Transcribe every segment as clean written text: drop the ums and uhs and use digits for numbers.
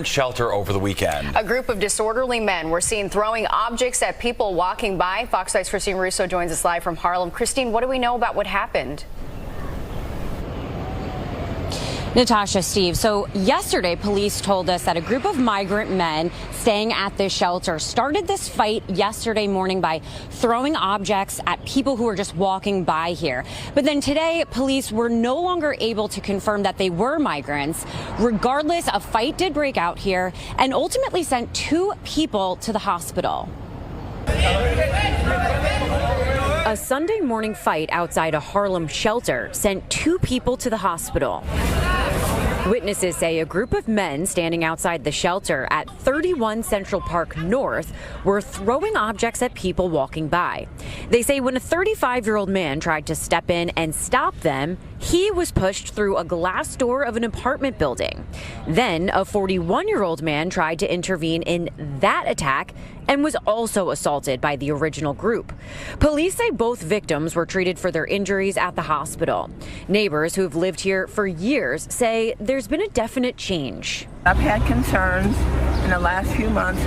Shelter over the weekend. A group of disorderly men were seen throwing objects at people walking by. Fox 5's Christine Russo joins us live from Harlem. Christine, what do we know about what happened? Natasha, Steve, so yesterday police told us that a group of migrant men staying at this shelter started this fight yesterday morning by throwing objects at people who were just walking by here. But then today, police were no longer able to confirm that they were migrants. Regardless, a fight did break out here and ultimately sent 2 people to the hospital. A Sunday morning fight outside a Harlem shelter sent 2 people to the hospital. Witnesses say a group of men standing outside the shelter at 31 Central Park North were throwing objects at people walking by. They say when a 35-year-old man tried to step in and stop them, he was pushed through a glass door of an apartment building. Then a 41-year-old man tried to intervene in that attack and was also assaulted by the original group. Police say both victims were treated for their injuries at the hospital. Neighbors who've lived here for years say there's been a definite change. I've had concerns in the last few months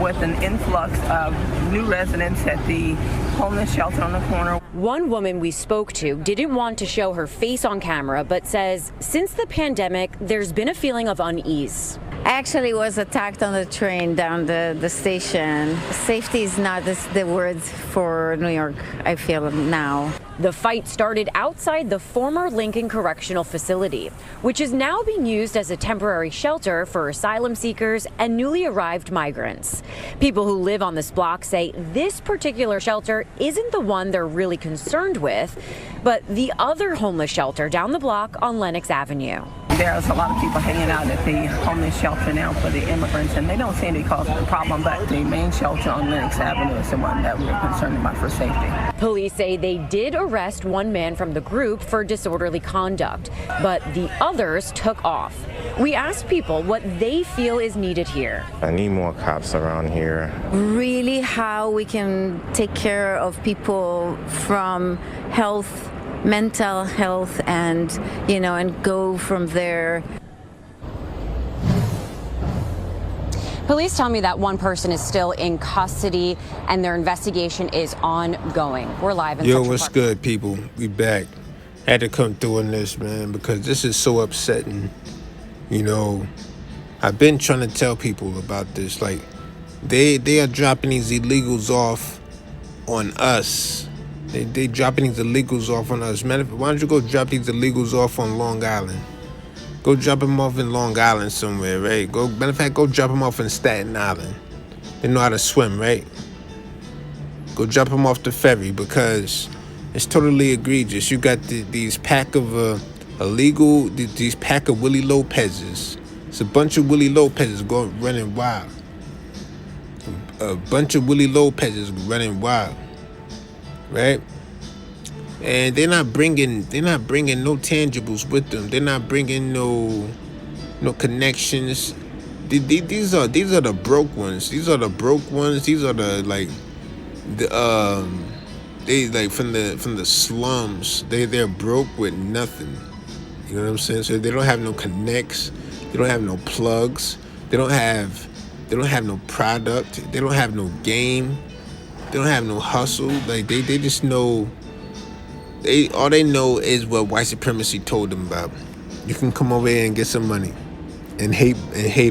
with an influx of new residents at the homeless shelter on the corner. One woman we spoke to didn't want to show her face on camera, but says since the pandemic, there's been a feeling of unease. I actually was attacked on the train down the station. Safety is not the word for New York, I feel now. The fight started outside the former Lincoln Correctional Facility, which is now being used as a temporary shelter for asylum seekers and newly arrived migrants. People who live on this block say this particular shelter isn't the one they're really concerned with, but the other homeless shelter down the block on Lenox Avenue. There's a lot of people hanging out at the homeless shelter now for the immigrants, and they don't seem to cause a problem, but the main shelter on Lenox Avenue is the one that we're concerned about for safety. Police say they did arrest one man from the group for disorderly conduct, but the others took off. We asked people what they feel is needed here. I need more cops around here. Really how we can take care of people from mental health and go from there. Police tell me that one person is still in custody and their investigation is ongoing. We're live in Central what's Park. good, people? We back. Had to come through on this, man, because this is so upsetting. I've been trying to tell people about this. Like, they are dropping these illegals off on us. They dropping these illegals off on us. Man, why don't you go drop these illegals off on Long Island? Go drop them off in Long Island somewhere, right? Matter of fact, go drop them off in Staten Island. They know how to swim, right? Go drop them off the ferry because it's totally egregious. You got these pack of these pack of Willie Lopez's. It's a bunch of Willie Lopez's running wild. A bunch of Willie Lopez's running wild. Right, and they're not bringing no tangibles with them. They're not bringing no connections. These are the broke ones. These are the broke ones. These are the they from the slums. They're broke with nothing. You know what I'm saying? So they don't have no connects. They don't have no plugs. They don't have no product. They don't have no game. They don't have no hustle. Like they just know. All they know is what white supremacy told them about. You can come over here and get some money, and hate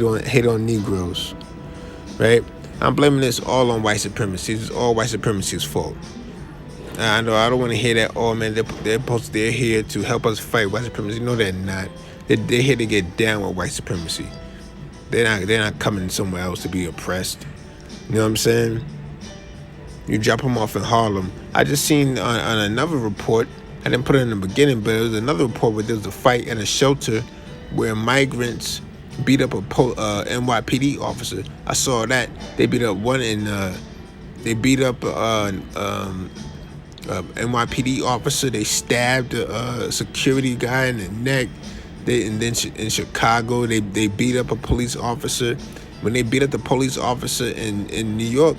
on Negroes, right? I'm blaming this all on white supremacy. It's all white supremacy's fault. I know I don't want to hear that. Oh man, they're here to help us fight white supremacy. No, they're not. They're here to get down with white supremacy. They're not coming somewhere else to be oppressed. You know what I'm saying? You drop them off in Harlem. I just seen on another report, I didn't put it in the beginning, but it was another report where there was a fight in a shelter where migrants beat up a NYPD officer. I saw that. They beat up one they beat up NYPD officer. They stabbed a security guy in the neck. And then in Chicago, they beat up a police officer. When they beat up the police officer in New York,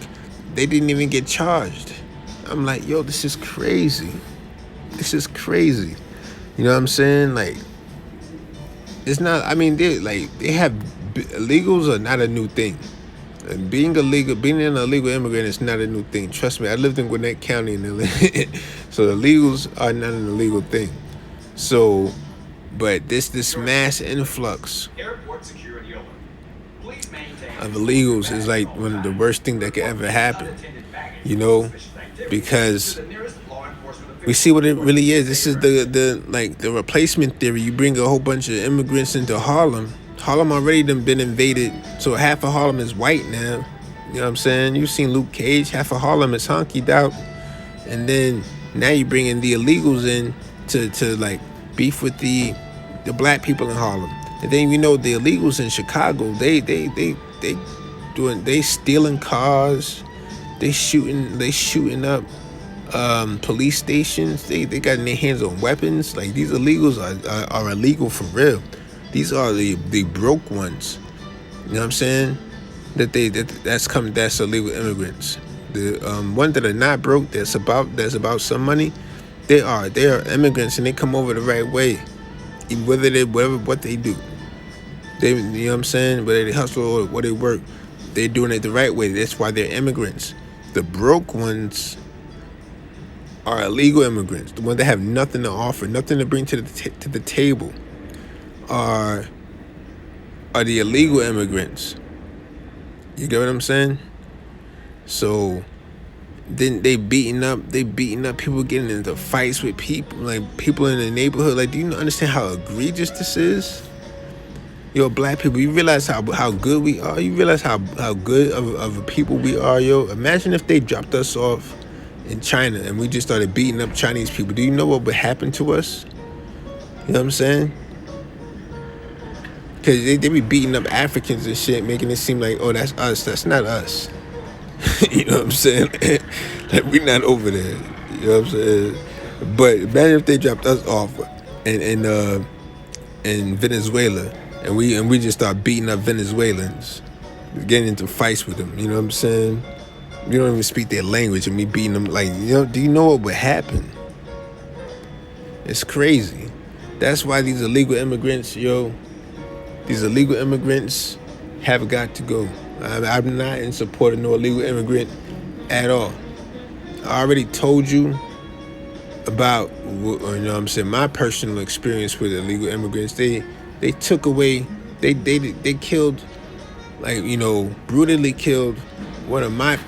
they didn't even get charged. I'm like, yo, this is crazy. This is crazy. You know what I'm saying? Like, it's not. I mean, they have illegals are not a new thing. And being an illegal immigrant is not a new thing. Trust me, I lived in Gwinnett County, so illegals are not an illegal thing. So, but this mass influx of illegals is like one of the worst things that could ever happen, you know, because we see what it really is. This is the replacement theory. You bring a whole bunch of immigrants into Harlem. Harlem already done been invaded, so half of Harlem is white now. You know what I'm saying? You've seen Luke Cage. Half of Harlem is honkied out, and then now you bring in the illegals in to like beef with the black people in Harlem. And then you know the illegals in Chicago, they stealing cars, they shooting up police stations. They got in their hands on weapons. Like, these illegals are illegal for real. These are the broke ones. You know what I'm saying? That's illegal immigrants. The ones that are not broke, that's about some money, they are immigrants, and they come over the right way. What they do. You know what I'm saying? Whether they hustle or what they work, they're doing it the right way. That's why they're immigrants. The broke ones are illegal immigrants. The ones that have nothing to offer, nothing to bring to the table, are the illegal immigrants. You get what I'm saying? So then they beating up people, getting into fights with people, like people in the neighborhood. Like, do you understand how egregious this is? Yo, black people, you realize how good we are? You realize how good of a people we are, yo? Imagine if they dropped us off in China and we just started beating up Chinese people. Do you know what would happen to us? You know what I'm saying? Because they be beating up Africans and shit, making it seem like, oh, that's us. That's not us. You know what I'm saying? Like, we not over there. You know what I'm saying? But imagine if they dropped us off in Venezuela, and we just start beating up Venezuelans, getting into fights with them. You know what I'm saying? You don't even speak their language, and me beating them. Like, you know, do you know what would happen? It's crazy. That's why these illegal immigrants, these illegal immigrants have got to go. I'm not in support of no illegal immigrant at all. I already told you about, you know what I'm saying, my personal experience with illegal immigrants. They took away, they killed, like, you know, brutally killed one of my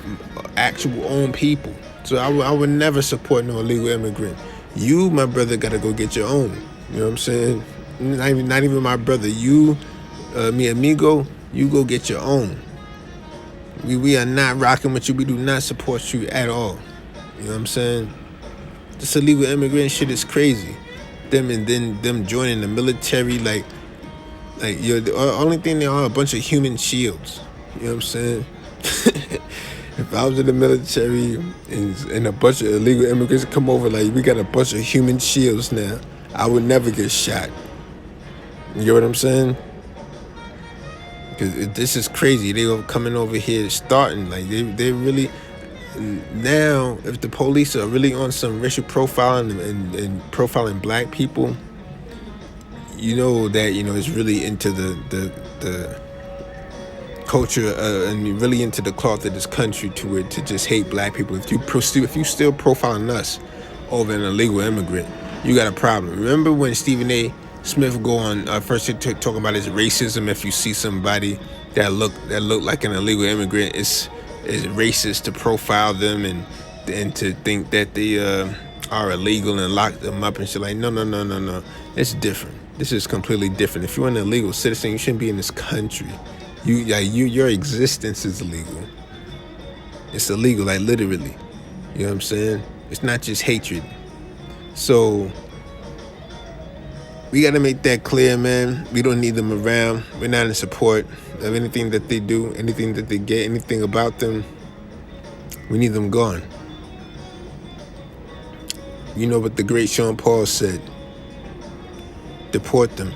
actual own people. So I would never support no illegal immigrant. You, my brother, gotta go get your own. You know what I'm saying? Not even my brother. You, mi amigo, you go get your own. We are not rocking with you. We do not support you at all. You know what I'm saying? This illegal immigrant shit is crazy. Them joining the military, like the only thing they are a bunch of human shields. You know what I'm saying? If I was in the military and a bunch of illegal immigrants come over, like, we got a bunch of human shields now, I would never get shot. You get what I'm saying? Because this is crazy. They are coming over here starting. Like, they really... Now, if the police are really on some racial profiling and profiling black people, you know that, you know, it's really into the culture and really into the cloth of this country to just hate black people. If you still profiling us over an illegal immigrant, you got a problem. Remember when Stephen A. Smith go on first talking about his racism? If you see somebody that look like an illegal immigrant, it's racist to profile them and to think that they are illegal and lock them up and shit. Like, no. It's different. This is completely different. If you're an illegal citizen, you shouldn't be in this country. Your existence is illegal. It's illegal, like, literally. You know what I'm saying? It's not just hatred. So we got to make that clear, man. We don't need them around. We're not in support of anything that they do, anything that they get, anything about them. We need them gone. You know what the great Sean Paul said? Deport them.